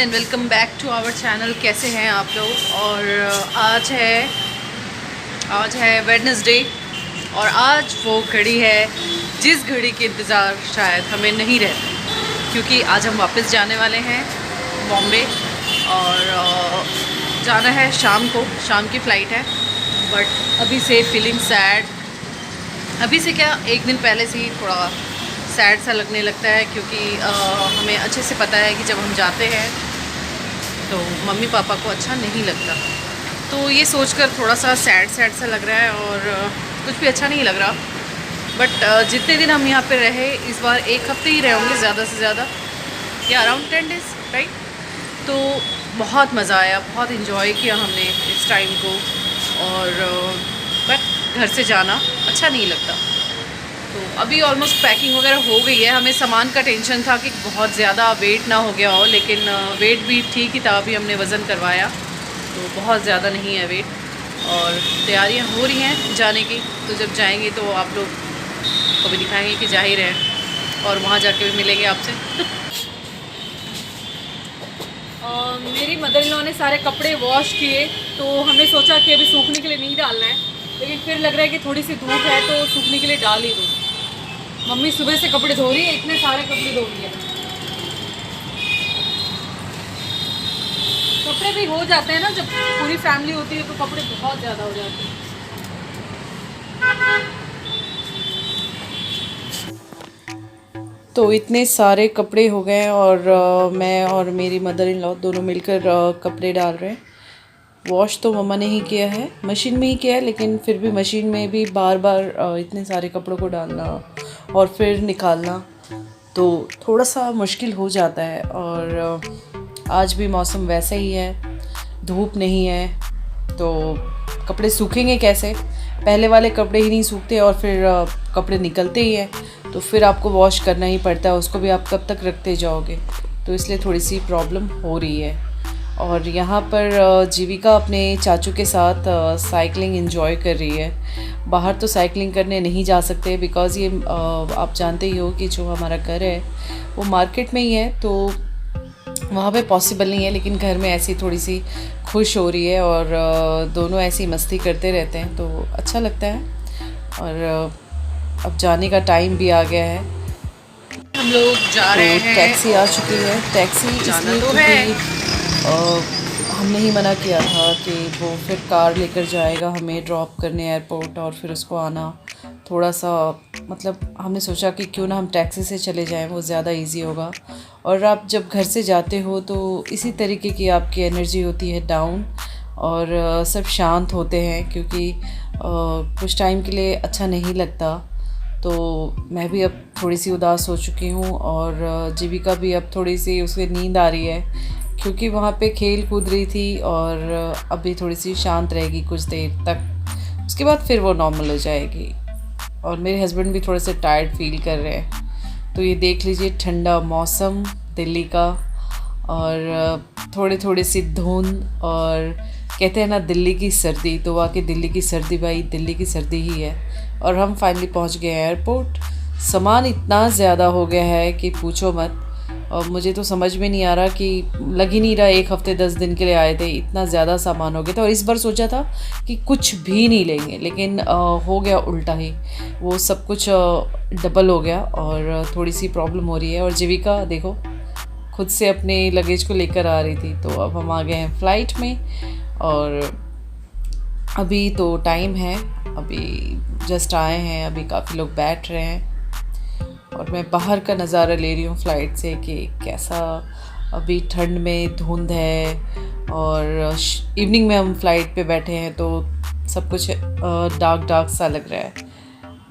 And welcome back to our channel. कैसे हैं आप लोग। और आज है वेडनेसडे और आज वो घड़ी है जिस घड़ी के इंतज़ार शायद हमें नहीं रहता, क्योंकि आज हम वापस जाने वाले हैं बॉम्बे और जाना है शाम की फ़्लाइट है। बट अभी से फीलिंग सैड, अभी से क्या एक दिन पहले से ही थोड़ा सैड सा लगने लगता है, क्योंकि हमें अच्छे से पता है कि जब हम जाते हैं तो मम्मी पापा को अच्छा नहीं लगता। तो ये सोचकर थोड़ा सा सैड सा लग रहा है और कुछ भी अच्छा नहीं लग रहा। बट जितने दिन हम यहाँ पे रहे, इस बार एक हफ्ते ही रहे होंगे ज़्यादा से ज़्यादा, या अराउंड 10 डेज़, राइट। तो बहुत मज़ा आया, बहुत इन्जॉय किया हमने इस टाइम को। और बट घर से जाना अच्छा नहीं लगता। तो अभी ऑलमोस्ट पैकिंग वगैरह हो गई है। हमें सामान का टेंशन था कि बहुत ज़्यादा वेट ना हो गया हो, लेकिन वेट भी ठीक ही था। अभी हमने वज़न करवाया तो बहुत ज़्यादा नहीं है वेट, और तैयारियां हो रही हैं जाने की। तो जब जाएंगे तो आप लोग को भी दिखाएंगे कि जा ही रहे हैं, और वहाँ जाके भी मिलेंगे आपसे। मेरी मदर इन लॉ ने सारे कपड़े वॉश किए, तो हमने सोचा कि अभी सूखने के लिए नहीं डालना है, लेकिन फिर लग रहा है कि थोड़ी सी धूप है तो सूखने के लिए डाल ही दो। मम्मी सुबह से कपड़े धो रही है, इतने सारे कपड़े धो रही है। कपड़े भी हो जाते हैं ना, जब पूरी फैमिली होती है तो कपड़े बहुत ज़्यादा हो जाते हैं। तो इतने सारे कपड़े हो गए और मैं और मेरी मदर इन लॉ दोनों मिलकर कपड़े डाल रहे हैं। वॉश तो मम्मा ने ही किया है, मशीन में ही किया है, लेकिन फिर भी मशीन में भी बार बार इतने सारे कपड़ों को डालना और फिर निकालना तो थोड़ा सा मुश्किल हो जाता है। और आज भी मौसम वैसा ही है, धूप नहीं है, तो कपड़े सूखेंगे कैसे। पहले वाले कपड़े ही नहीं सूखते और फिर कपड़े निकलते ही हैं, तो फिर आपको वॉश करना ही पड़ता है। उसको भी आप कब तक रखते जाओगे, तो इसलिए थोड़ी सी प्रॉब्लम हो रही है। और यहाँ पर जीविका अपने चाचू के साथ साइकिलिंग एंजॉय कर रही है। बाहर तो साइकिलिंग करने नहीं जा सकते, बिकॉज़ ये आप जानते ही हो कि जो हमारा घर है वो मार्केट में ही है, तो वहाँ पे पॉसिबल नहीं है। लेकिन घर में ऐसी थोड़ी सी खुश हो रही है और दोनों ऐसी मस्ती करते रहते हैं, तो अच्छा लगता है। और अब जाने का टाइम भी आ गया है, हम लोग जा रहे हैं। टैक्सी आ चुकी है। टैक्सी इसलिए तो क्योंकि हमने ही मना किया था कि वो फिर कार लेकर जाएगा हमें ड्रॉप करने एयरपोर्ट, और फिर उसको आना थोड़ा सा, मतलब हमने सोचा कि क्यों ना हम टैक्सी से चले जाएं, वो ज़्यादा इजी होगा। और आप जब घर से जाते हो तो इसी तरीके की आपकी एनर्जी होती है डाउन, और सब शांत होते हैं, क्योंकि कुछ टाइम के लिए अच्छा नहीं लगता। तो मैं भी अब थोड़ी सी उदास हो चुकी हूँ, और जीविका भी अब थोड़ी सी उसे नींद आ रही है, क्योंकि वहाँ पे खेल कूद रही थी। और अभी थोड़ी सी शांत रहेगी कुछ देर तक, उसके बाद फिर वो नॉर्मल हो जाएगी। और मेरे हस्बैंड भी थोड़े से टायर्ड फील कर रहे हैं। तो ये देख लीजिए, ठंडा मौसम दिल्ली का, और थोड़ी थोड़ी सी धुंध, और कहते हैं ना दिल्ली की सर्दी, तो वाकई दिल्ली की सर्दी, भाई दिल्ली की सर्दी ही है। और हम फाइनली पहुंच गए हैं एयरपोर्ट। सामान इतना ज़्यादा हो गया है कि पूछो मत, और मुझे तो समझ में नहीं आ रहा, कि लग ही नहीं रहा 1 हफ्ते 10 दिन के लिए आए थे, इतना ज़्यादा सामान हो गया था। और इस बार सोचा था कि कुछ भी नहीं लेंगे, लेकिन हो गया उल्टा ही, वो सब कुछ डबल हो गया, और थोड़ी सी प्रॉब्लम हो रही है। और जीविका देखो खुद से अपने लगेज को लेकर आ रही थी। तो अब हम आ गए हैं फ़्लाइट में, और अभी तो टाइम है, अभी जस्ट आए हैं, अभी काफ़ी लोग बैठ रहे हैं, और मैं बाहर का नज़ारा ले रही हूँ फ़्लाइट से कि कैसा अभी ठंड में धुंध है। और इवनिंग में हम फ़्लाइट पे बैठे हैं, तो सब कुछ डार्क डार्क सा लग रहा है।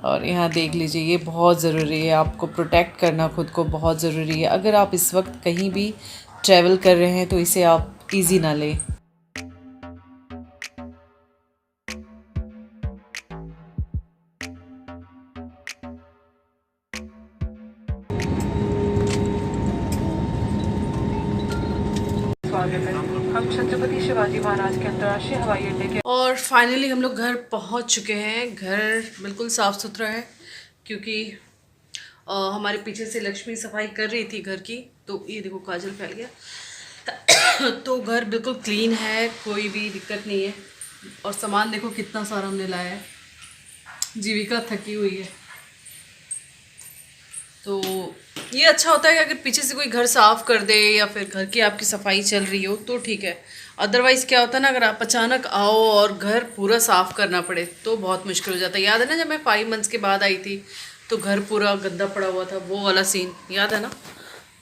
और यहाँ देख लीजिए, ये बहुत ज़रूरी है, आपको प्रोटेक्ट करना खुद को बहुत ज़रूरी है। अगर आप इस वक्त कहीं भी ट्रैवल कर रहे हैं तो इसे आप इजी ना लें। हम छत्रपति शिवाजी महाराज के अंतर्राष्ट्रीय हवाई अड्डे के, और फाइनली हम लोग घर पहुंच चुके हैं। घर बिल्कुल साफ़ सुथरा है, क्योंकि हमारे पीछे से लक्ष्मी सफाई कर रही थी घर की। तो ये देखो काजल फैल गया। तो घर बिल्कुल क्लीन है, कोई भी दिक्कत नहीं है। और सामान देखो कितना सारा हमने लाया है। जीविका थकी हुई है, तो ये अच्छा होता है कि अगर पीछे से कोई घर साफ कर दे या फिर घर की आपकी सफाई चल रही हो तो ठीक है। अदरवाइज़ क्या होता है ना, अगर आप अचानक आओ और घर पूरा साफ करना पड़े तो बहुत मुश्किल हो जाता है। याद है ना जब मैं 5 मंथ्स के बाद आई थी तो घर पूरा गंदा पड़ा हुआ था, वो वाला सीन याद है ना?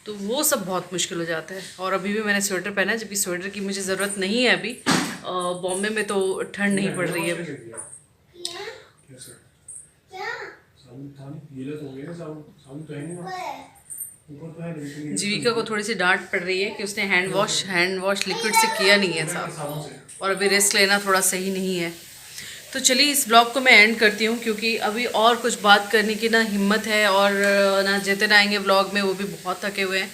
तो वो सब बहुत मुश्किल हो जाता है। और अभी भी मैंने स्वेटर पहना है, जबकि स्वेटर की मुझे ज़रूरत नहीं है अभी। बॉम्बे में तो ठंड नहीं पड़ रही है अभी। जीविका को थोड़ी सी डांट पड़ रही है कि उसने हैंड वॉश लिक्विड से किया नहीं है साफ, और अभी रेस्ट लेना थोड़ा सही नहीं है। तो चलिए इस ब्लॉग को मैं एंड करती हूँ, क्योंकि अभी और कुछ बात करने की ना हिम्मत है और ना जितने आएंगे ब्लॉग में वो भी बहुत थके हुए हैं।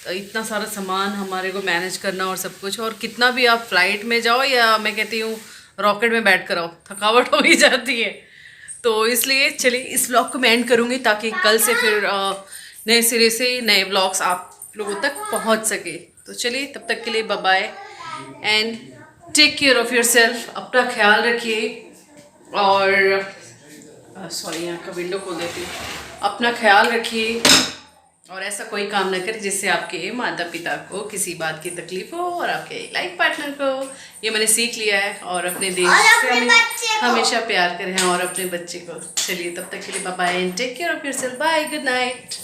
तो इतना सारा सामान हमारे को मैनेज करना और सब कुछ, और कितना भी आप फ्लाइट में जाओ या मैं कहती हूँ रॉकेट में बैठ कर आओ, थकावट हो ही जाती है। तो इसलिए चलिए इस ब्लॉग को मैं एंड करूँगी ताकि कल से फिर नए सिरे से नए ब्लॉग्स आप लोगों तक पहुँच सके। तो चलिए तब तक के लिए bye bye and take care of yourself. अपना ख्याल रखिए और सॉरी यहाँ का विंडो खोल देती हूँ। अपना ख्याल रखिए और ऐसा कोई काम न करें जिससे आपके माता पिता को किसी बात की तकलीफ हो और आपके लाइफ पार्टनर को। ये मैंने सीख लिया है। और अपने देश से हमेशा प्यार करें और अपने बच्चे को। चलिए तब तक के लिए bye bye and take care of yourself. Bye, good night.